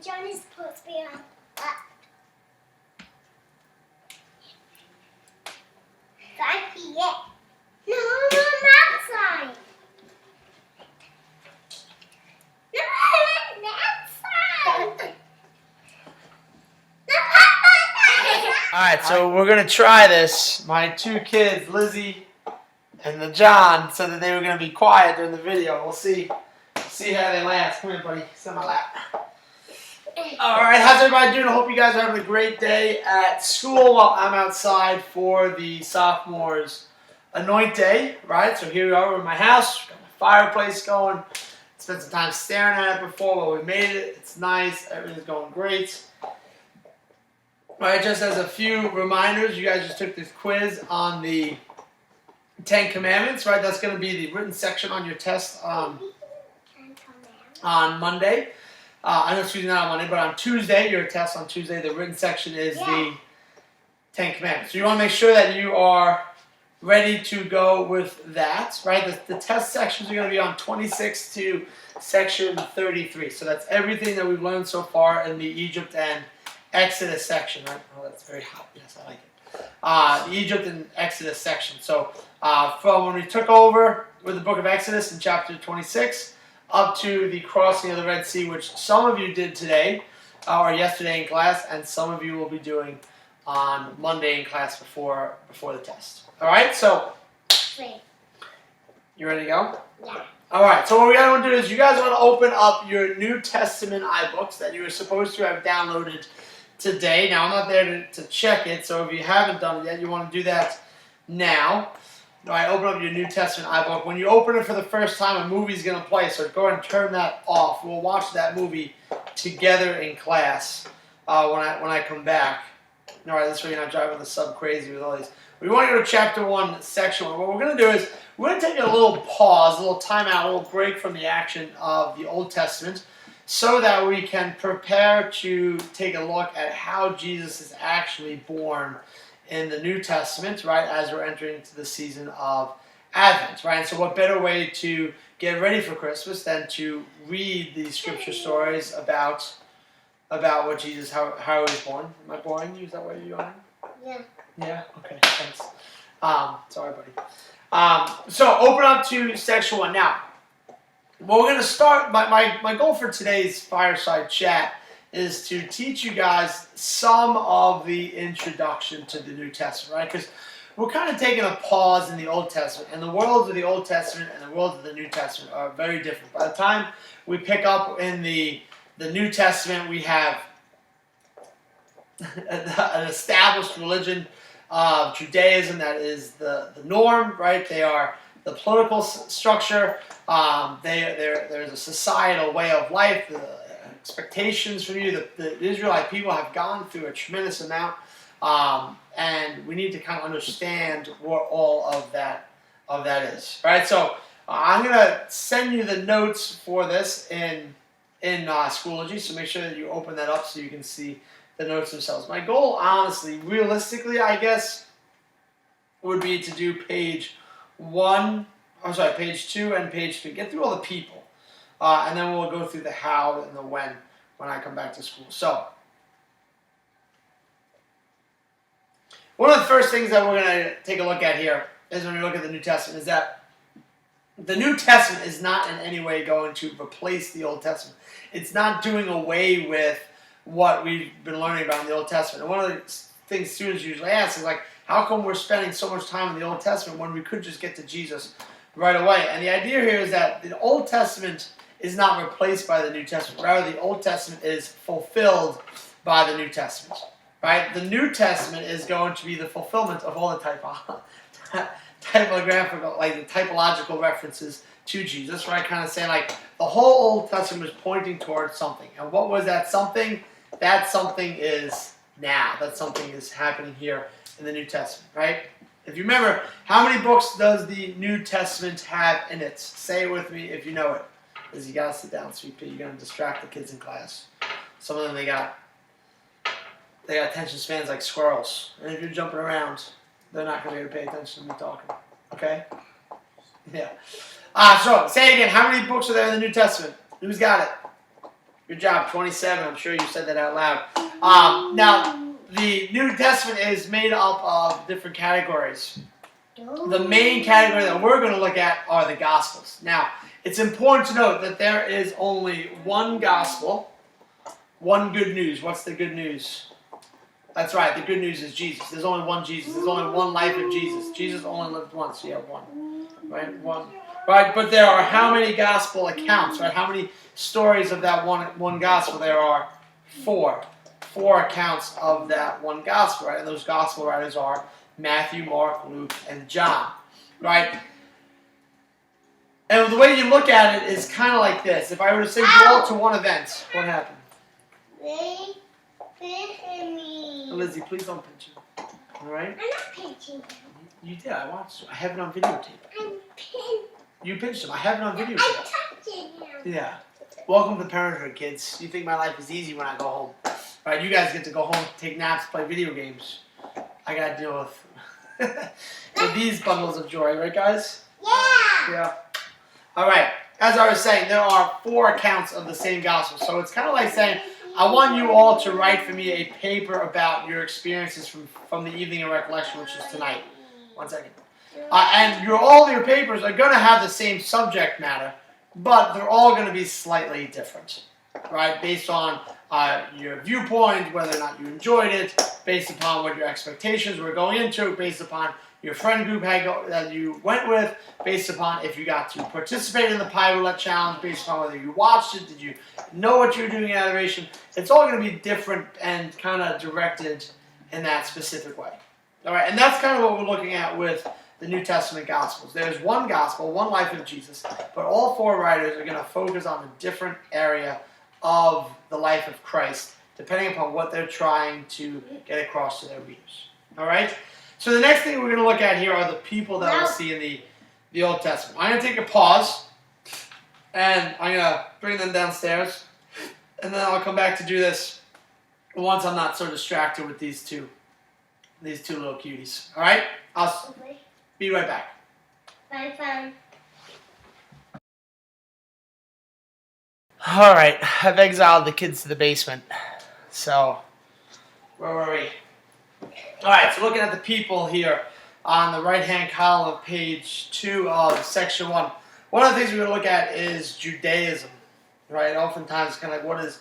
John is supposed to be on left. Side here. No, on that side. No, on that side. Alright, so we're going to try this. My two kids, Lizzie and the John, said that they were going to be quiet during the video. We'll see how they last. Come here, buddy. Sit on my lap. Alright, how's everybody doing? I hope you guys are having a great day at school while I'm outside for the sophomores' anoint day, right? So here we are in my house. Got my fireplace going. Spent some time staring at it before, but we made it. It's nice. Everything's going great. Alright, just as a few reminders, you guys just took this quiz on the 10 Commandments, right? That's going to be the written section on your test on Monday. I know, excuse me, not on Monday, but on Tuesday, your test on Tuesday, the written section is the 10 Commandments. So you want to make sure that you are ready to go with that, right? The test sections are going to be on 26 to section 33. So that's everything that we've learned so far in the Egypt and Exodus section, right? Oh, that's very hot. Yes, I like it. The Egypt and Exodus section. So from when we took over with the book of Exodus in chapter 26 up to the crossing of the Red Sea, which some of you did today or yesterday in class, and some of you will be doing on Monday in class before the test. All right, so you ready to go? Yeah. All right, so what we want to do is you guys want to open up your New Testament iBooks that you were supposed to have downloaded today. Now, I'm not there to check it, so if you haven't done it yet, you want to do that now. All right, open up your New Testament iBook. When you open it for the first time, a movie's going to play, so go ahead and turn that off. We'll watch that movie together in class when I come back. All right, this way you're not driving the sub crazy with all these. We want to go to chapter 1, section 1. What we're going to do is we're going to take a little pause, a little time out, a little break from the action of the Old Testament so that we can prepare to take a look at how Jesus is actually born in the New Testament, right, as we're entering into the season of Advent, right? And so what better way to get ready for Christmas than to read these scripture stories about what Jesus, how he was born. Am I boring you? Is that what you're on? Yeah. Yeah? Okay, thanks. Sorry, buddy. So open up to section 1. Now, what we're going to start, my goal for today's fireside chat is to teach you guys some of the introduction to the New Testament, right? Because we're kind of taking a pause in the Old Testament, and the worlds of the Old Testament and the worlds of the New Testament are very different. By the time we pick up in the New Testament, we have an established religion of Judaism that is the norm, right? They are the political structure. There's a societal way of life. The expectations from you. The Israelite people have gone through a tremendous amount, and we need to kind of understand what all of that is, right? So I'm gonna send you the notes for this in Schoology, so make sure that you open that up so you can see the notes themselves. My goal, honestly, realistically, I guess, would be to do page 2 and page 3. Get through all the people. And then we'll go through the how and the when I come back to school. So, one of the first things that we're going to take a look at here is when we look at the New Testament is that the New Testament is not in any way going to replace the Old Testament. It's not doing away with what we've been learning about in the Old Testament. And one of the things students usually ask is like, how come we're spending so much time in the Old Testament when we could just get to Jesus right away? And the idea here is that the Old Testament is not replaced by the New Testament. Rather, the Old Testament is fulfilled by the New Testament. Right? The New Testament is going to be the fulfillment of all the typographical, like the typological references to Jesus, right? Kind of saying like the whole Old Testament is pointing towards something. And what was that something? That something is now. That something is happening here in the New Testament, right? If you remember, how many books does the New Testament have in it? Say it with me if you know it. Because you gotta sit down, Sweet Pea. You're gonna distract the kids in class. Some of them they got attention spans like squirrels, and if you're jumping around, they're not gonna be able to pay attention to me talking. Okay? Yeah. So say it again. How many books are there in the New Testament? Who's got it? Good job, 27. I'm sure you said that out loud. Now, the New Testament is made up of different categories. The main category that we're going to look at are the Gospels. Now, it's important to note that there is only one Gospel, one good news. What's the good news? That's right, the good news is Jesus. There's only one Jesus. There's only one life of Jesus. Jesus only lived once. You have one. Right? One. Right, but there are how many gospel accounts, right? How many stories of that one gospel? There are 4. 4 accounts of that one gospel, right? And those gospel writers are Matthew, Mark, Luke, and John, right? And the way you look at it is kind of like this. If I were to send you all to one event, what happened? They pinching me. Lizzie, please don't pinch him. All right? I'm not pinching him. You did. I watched. I have it on videotape. I'm pinching. You pinched him. I have it on videotape. I'm touching him. Yeah. Welcome to parenthood, kids. You think my life is easy when I go home. All right, you guys get to go home, take naps, play video games. I got to deal with these bundles of joy, right, guys? Yeah. Yeah. All right. As I was saying, there are 4 accounts of the same gospel. So it's kind of like saying, I want you all to write for me a paper about your experiences from the evening of recollection, which is tonight. 1 second. And all your papers are going to have the same subject matter, but they're all going to be slightly different, right? Based on your viewpoint, whether or not you enjoyed it, based upon what your expectations were going into, based upon your friend group that you went with, based upon if you got to participate in the Pie Roulette Challenge, based upon whether you watched it, did you know what you were doing in adoration. It's all going to be different and kind of directed in that specific way. All right, and that's kind of what we're looking at with the New Testament Gospels. There's one gospel, one life of Jesus, but all 4 writers are going to focus on a different area of the life of Christ, depending upon what they're trying to get across to their readers. All right? So the next thing we're going to look at here are the people that we'll see in the Old Testament. I'm going to take a pause, and I'm going to bring them downstairs, and then I'll come back to do this once I'm not so distracted with these two little cuties. All right? I'll be right back. Bye. All right, I've exiled the kids to the basement. So, where were we? All right, so looking at the people here on the right-hand column of page 2 of section 1. One of the things we're going to look at is Judaism, right? Oftentimes, it's kind of like,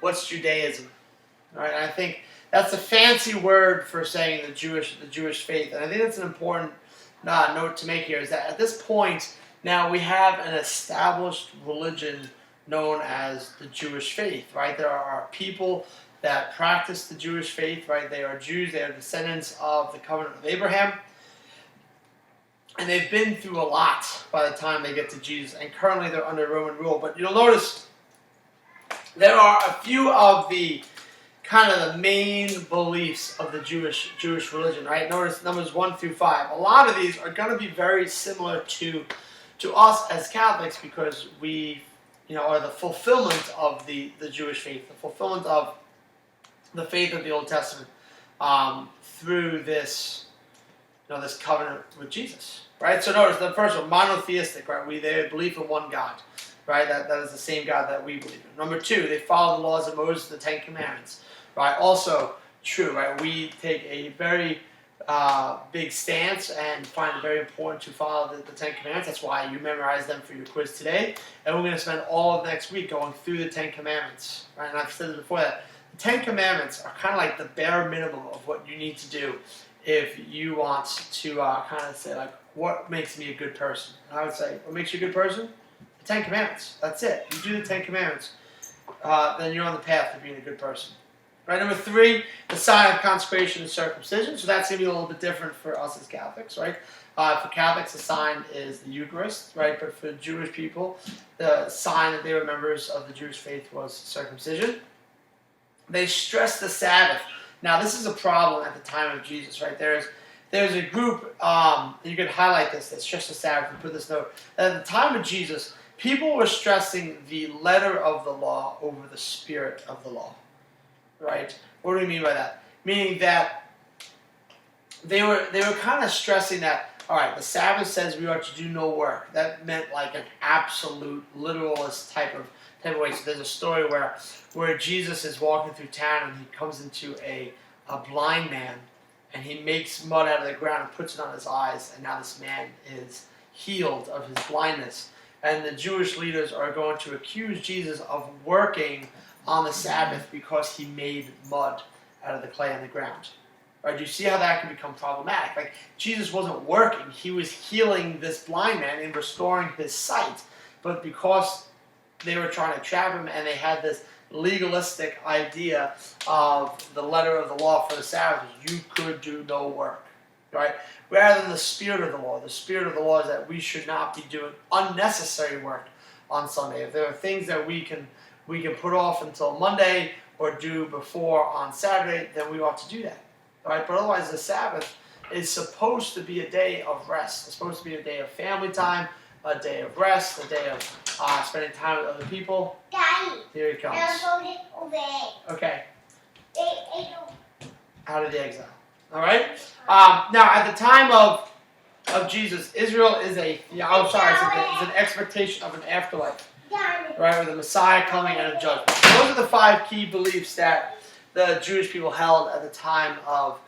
what's Judaism, right? And I think that's a fancy word for saying the Jewish faith, and I think that's an important note to make here. Is that at this point now we have an established religion known as the Jewish faith, right? There are people that practice the Jewish faith, right? They are Jews, they are descendants of the covenant of Abraham, and they've been through a lot by the time they get to Jesus, and currently they're under Roman rule. But you'll notice there are a few of the kind of the main beliefs of the Jewish religion, right? Notice numbers 1 through 5. A lot of these are going to be very similar to us as Catholics, because we are the fulfillment of the Jewish faith, the fulfillment of the faith of the Old Testament through this, this covenant with Jesus, right? So notice the first one, monotheistic, right? They believe in one God, right? That is the same God that we believe in. Number 2, they follow the laws of Moses, the 10 Commandments, right? Also true, right? We take a very big stance and find it very important to follow the 10 Commandments. That's why you memorize them for your quiz today. And we're going to spend all of next week going through the 10 Commandments, right? And I've said it before that the 10 Commandments are kind of like the bare minimum of what you need to do if you want to kind of say, like, what makes me a good person? And I would say, what makes you a good person? The 10 Commandments. That's it. You do the 10 Commandments, then you're on the path to being a good person. Right, number 3, the sign of consecration and circumcision. So that's going to be a little bit different for us as Catholics, right? For Catholics, the sign is the Eucharist, right? But for Jewish people, the sign that they were members of the Jewish faith was circumcision. They stress the Sabbath. Now, this is a problem at the time of Jesus, right? There's a group, you could highlight this, that stress the Sabbath and put this note. At the time of Jesus, people were stressing the letter of the law over the spirit of the law. Right? What do we mean by that? Meaning that they were kind of stressing that, all right, the Sabbath says we are to do no work. That meant like an absolute literalist type Heavyweight. So there's a story where Jesus is walking through town and he comes into a blind man and he makes mud out of the ground and puts it on his eyes, and now this man is healed of his blindness. And the Jewish leaders are going to accuse Jesus of working on the Sabbath because he made mud out of the clay on the ground. Right? You see how that can become problematic. Like, Jesus wasn't working. He was healing this blind man and restoring his sight. But because they were trying to trap him and they had this legalistic idea of the letter of the law for the Sabbath, you could do no work, right? Rather than the spirit of the law. The spirit of the law is that we should not be doing unnecessary work on Sunday. If there are things that we can put off until Monday or do before on Saturday, then we ought to do that, right? But otherwise, the Sabbath is supposed to be a day of rest. It's supposed to be a day of family time, a day of rest, a day of spending time with other people. Daddy. Here he comes. Okay. Out of the exile. All right. Now, at the time of Jesus, Israel is it's an expectation of an afterlife, right, with the Messiah coming and a judgment. Those are the 5 key beliefs that the Jewish people held at the time of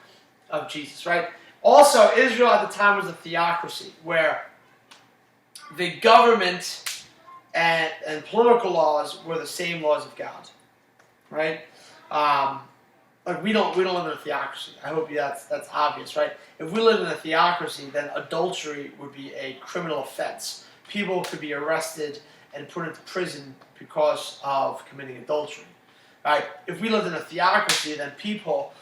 Jesus, right? Also, Israel at the time was a theocracy where the government and political laws were the same laws of God, right? Like we don't live in a theocracy. I hope that's obvious, right? If we lived in a theocracy, then adultery would be a criminal offense. People could be arrested and put into prison because of committing adultery, right? If we lived in a theocracy, then people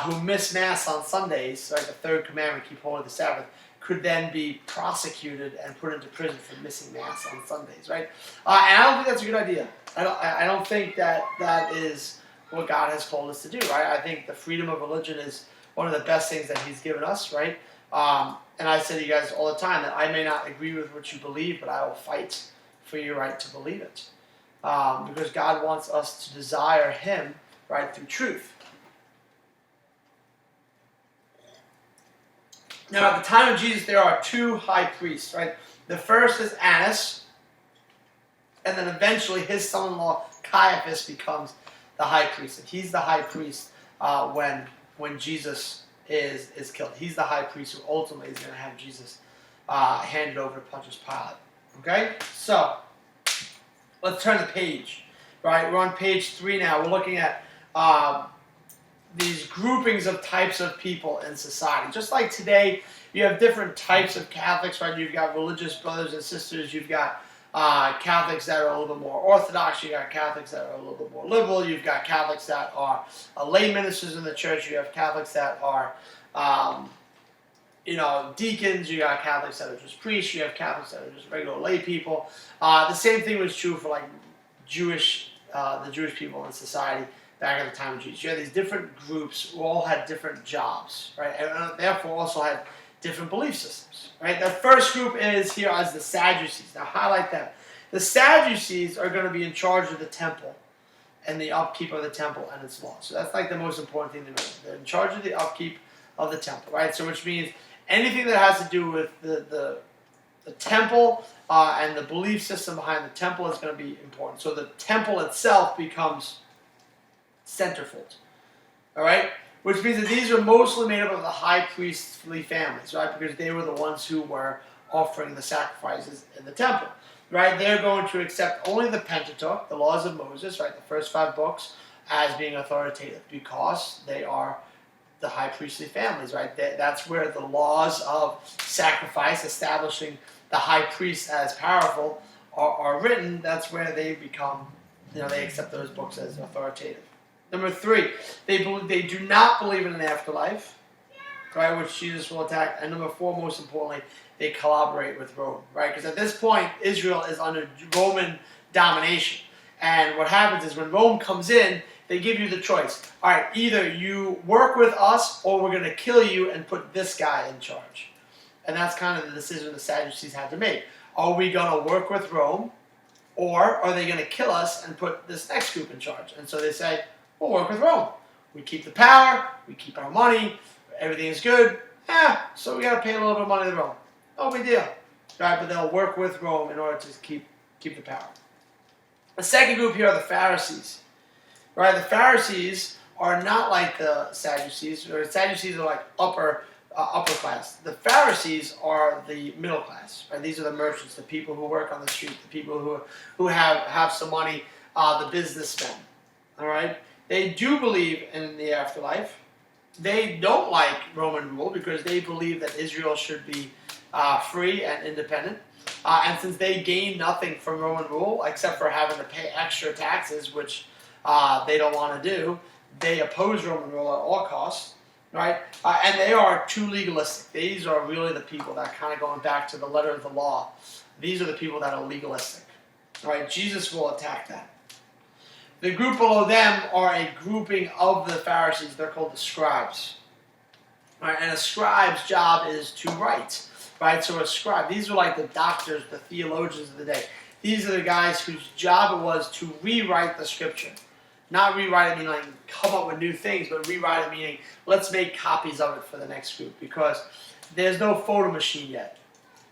who miss Mass on Sundays, right, the third commandment, keep holy the Sabbath, could then be prosecuted and put into prison for missing Mass on Sundays, right? And I don't think that's a good idea. I don't think that is what God has called us to do, right? I think the freedom of religion is one of the best things that He's given us, right? And I say to you guys all the time that I may not agree with what you believe, but I will fight for your right to believe it. Because God wants us to desire Him, right, through truth. Now, at the time of Jesus, there are 2 high priests, right? The first is Annas, and then eventually his son-in-law Caiaphas becomes the high priest. And he's the high priest when Jesus is killed. He's the high priest who ultimately is going to have Jesus handed over to Pontius Pilate. Okay? So, let's turn the page. Right? We're on page 3 now. We're looking at these groupings of types of people in society. Just like today, you have different types of Catholics, right? You've got religious brothers and sisters. You've got Catholics that are a little bit more orthodox. You've got Catholics that are a little bit more liberal. You've got Catholics that are lay ministers in the church. You have Catholics that are, deacons. You got Catholics that are just priests. You have Catholics that are just regular lay people. The same thing was true for like the Jewish people in society back at the time of Jesus. You had these different groups who all had different jobs, right? And therefore also had different belief systems, right? The first group is here as the Sadducees. Now highlight them. The Sadducees are going to be in charge of the temple and the upkeep of the temple and its laws. So that's like the most important thing to know. They're in charge of the upkeep of the temple, right? So which means anything that has to do with the temple and the belief system behind the temple is going to be important. So the temple itself becomes centerfold, all right? Which means that these are mostly made up of the high priestly families, right? Because they were the ones who were offering the sacrifices in the temple, right? They're going to accept only the Pentateuch, the laws of Moses, right? The first 5 books as being authoritative because they are the high priestly families, right? That's where the laws of sacrifice, establishing the high priest as powerful, are written. That's where they become, they accept those books as authoritative. Number 3, they do not believe in an afterlife, right, which Jesus will attack. And number 4, most importantly, they collaborate with Rome, right? Because at this point, Israel is under Roman domination. And what happens is when Rome comes in, they give you the choice. All right, either you work with us or we're going to kill you and put this guy in charge. And that's kind of the decision the Sadducees had to make. Are we going to work with Rome or are they going to kill us and put this next group in charge? And so they say, we'll work with Rome. We keep the power, we keep our money, everything is good. So we got to pay a little bit of money to Rome. No big deal. Right, but they'll work with Rome in order to keep the power. The second group here are the Pharisees. Right? The Pharisees are not like the Sadducees. Or the Sadducees are like upper class. The Pharisees are the middle class. Right? These are the merchants, the people who work on the street, the people who have some money, the businessmen. All right? They do believe in the afterlife. They don't like Roman rule because they believe that Israel should be free and independent. And since they gain nothing from Roman rule except for having to pay extra taxes, which they don't want to do, they oppose Roman rule at all costs, right? And they are too legalistic. These are really the people that, kind of going back to the letter of the law, these are the people that are legalistic, right? Jesus will attack that. The group below them are a grouping of the Pharisees. They're called the scribes. Right? And a scribe's job is to write. Right? So a scribe, these are like the doctors, the theologians of the day. These are the guys whose job it was to rewrite the scripture. Not rewrite it meaning like come up with new things, but rewrite it meaning let's make copies of it for the next group. Because there's no photo machine yet.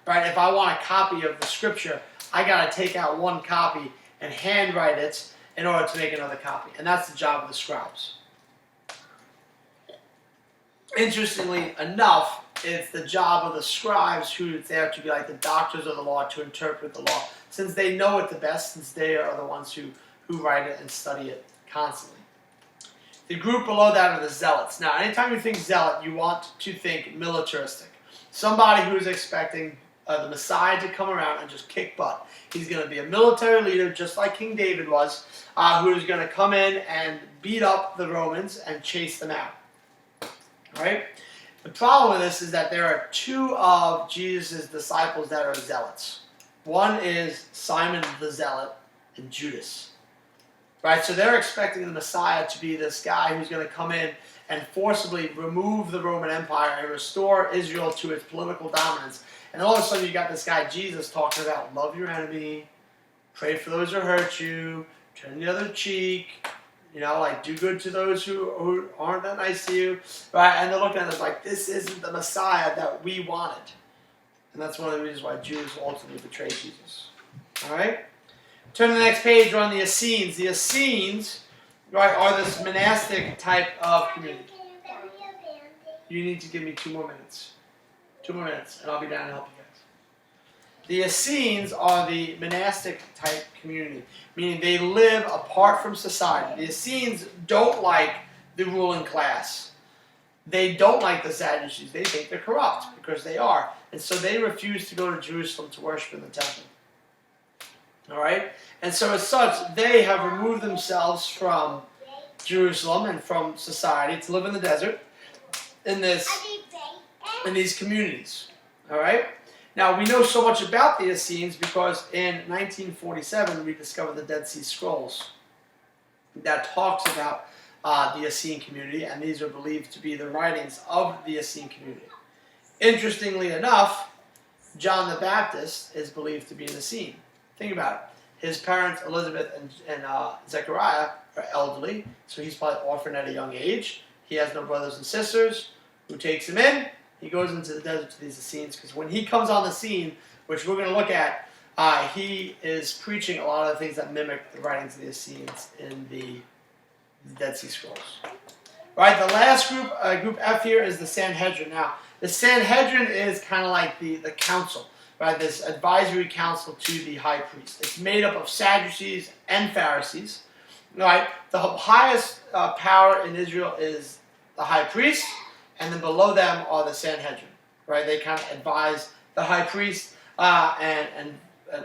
Right? If I want a copy of the scripture, I got to take out one copy and handwrite it in order to make another copy. And that's the job of the scribes. Interestingly enough, it's the job of the scribes who is there to be like the doctors of the law, to interpret the law, since they know it the best, since they are the ones who write it and study it constantly. The group below that are the zealots. Now, anytime you think zealot, you want to think militaristic. Somebody who is expecting the Messiah to come around and just kick butt. He's going to be a military leader, just like King David was, who is going to come in and beat up the Romans and chase them out. All right? The problem with this is that there are two of Jesus' disciples that are zealots. One is Simon the Zealot and Judas. Right? So they're expecting the Messiah to be this guy who's going to come in and forcibly remove the Roman Empire and restore Israel to its political dominance. And all of a sudden you got this guy Jesus talking about love your enemy, pray for those who hurt you, turn the other cheek, like do good to those who aren't that nice to you, right? And they're looking at it like, this isn't the Messiah that we wanted. And that's one of the reasons why Judas ultimately betrayed Jesus. All right? Turn to the next page, we're on the Essenes. The Essenes, right, are this monastic type of community. You need to give me 2 more minutes. 2 more minutes, and I'll be down to help you guys. The Essenes are the monastic type community, meaning they live apart from society. The Essenes don't like the ruling class. They don't like the Sadducees. They think they're corrupt, because they are. And so they refuse to go to Jerusalem to worship in the temple. All right? And so as such, they have removed themselves from Jerusalem and from society to live in the desert in these communities. All right? Now, we know so much about the Essenes because in 1947 we discovered the Dead Sea Scrolls that talks about the Essene community, and these are believed to be the writings of the Essene community. Interestingly enough, John the Baptist is believed to be an Essene. Think about it. His parents, Elizabeth and Zechariah, are elderly, so he's probably orphaned at a young age. He has no brothers and sisters. Who takes him in? He goes into the desert to these Essenes, because when he comes on the scene, which we're going to look at, he is preaching a lot of the things that mimic the writings of the Essenes in the Dead Sea Scrolls. Right, the last group, group F here, is the Sanhedrin. Now, the Sanhedrin is kind of like the council, right? This advisory council to the high priest. It's made up of Sadducees and Pharisees. Right, the highest power in Israel is the high priest, and then below them are the Sanhedrin. Right, they kind of advise the high priest and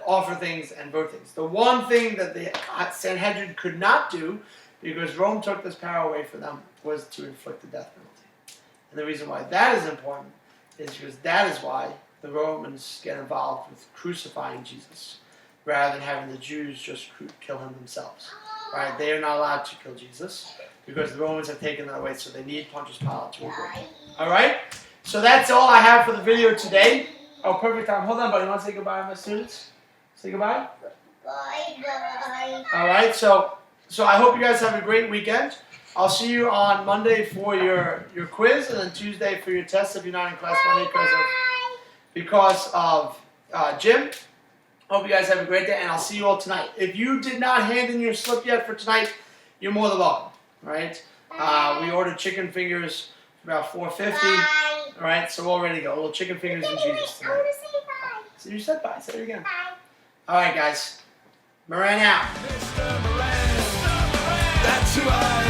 offer things and vote things. The one thing that the Sanhedrin could not do, because Rome took this power away from them, was to inflict the death penalty. And the reason why that is important is because that is why the Romans get involved with crucifying Jesus, rather than having the Jews just kill him themselves. Right? They are not allowed to kill Jesus, because the Romans have taken that away, so they need Pontius Pilate to agree. Alright? So that's all I have for the video today. Oh, perfect time. Hold on, buddy. You want to say goodbye to my students? Say goodbye? Bye-bye. Alright, so I hope you guys have a great weekend. I'll see you on Monday for your quiz, and then Tuesday for your test if you're not in class Monday because of gym. Hope you guys have a great day, and I'll see you all tonight. If you did not hand in your slip yet for tonight, you're more than welcome. All right? We ordered chicken fingers for about $4.50. Bye. All right, so we're all ready to go. Little chicken fingers and Jesus I tonight. want to say bye. So you said bye. Say it again. Bye. All right, guys. Moran out. Mr. Moran, that's who I